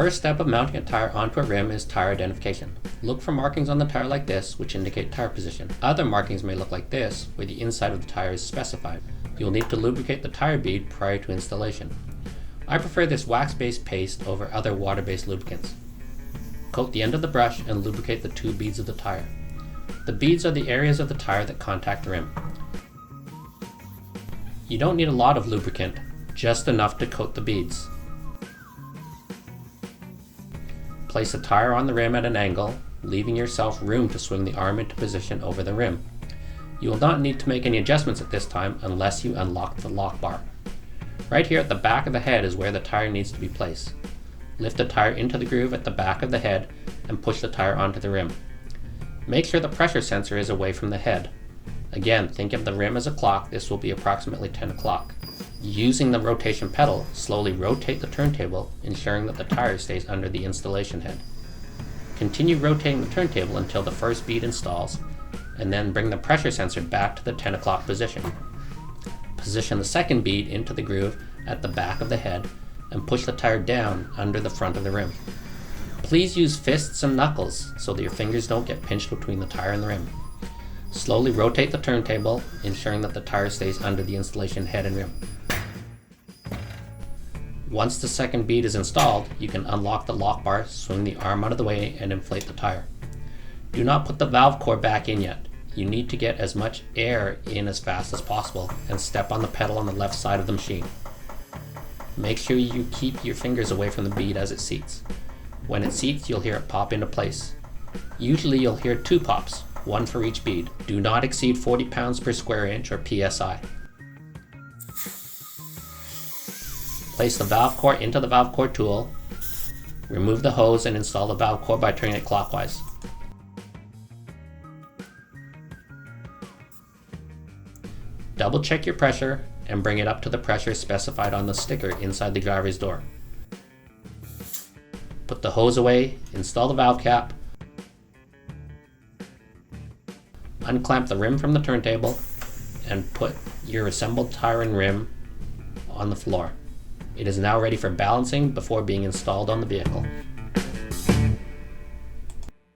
first step of mounting a tire onto a rim is tire identification. Look for markings on the tire like this, which indicate tire position. Other markings may look like this, where the inside of the tire is specified. You will need to lubricate the tire bead prior to installation. I prefer this wax-based paste over other water-based lubricants. Coat the end of the brush and lubricate the two beads of the tire. The beads are the areas of the tire that contact the rim. You don't need a lot of lubricant, just enough to coat the beads. Place the tire on the rim at an angle, leaving yourself room to swing the arm into position over the rim. You will not need to make any adjustments at this time unless you unlock the lock bar. Right here at the back of the head is where the tire needs to be placed. Lift the tire into the groove at the back of the head and push the tire onto the rim. Make sure the pressure sensor is away from the head. Again, think of the rim as a clock. This will be approximately 10 o'clock. Using the rotation pedal, slowly rotate the turntable, ensuring that the tire stays under the installation head. Continue rotating the turntable until the first bead installs, and then bring the pressure sensor back to the 10 o'clock position. Position the second bead into the groove at the back of the head and push the tire down under the front of the rim. Please use fists and knuckles so that your fingers don't get pinched between the tire and the rim. Slowly rotate the turntable, ensuring that the tire stays under the installation head and rim. Once the second bead is installed, you can unlock the lock bar, swing the arm out of the way, and inflate the tire. Do not put the valve core back in yet. You need to get as much air in as fast as possible and step on the pedal on the left side of the machine. Make sure you keep your fingers away from the bead as it seats. When it seats, you'll hear it pop into place. Usually you'll hear 2 pops, one for each bead. Do not exceed 40 pounds per square inch or PSI. Place the valve core into the valve core tool. Remove the hose and install the valve core by turning it clockwise. Double check your pressure and bring it up to the pressure specified on the sticker inside the driver's door. Put the hose away, install the valve cap, unclamp the rim from the turntable, and put your assembled tire and rim on the floor. It is now ready for balancing before being installed on the vehicle.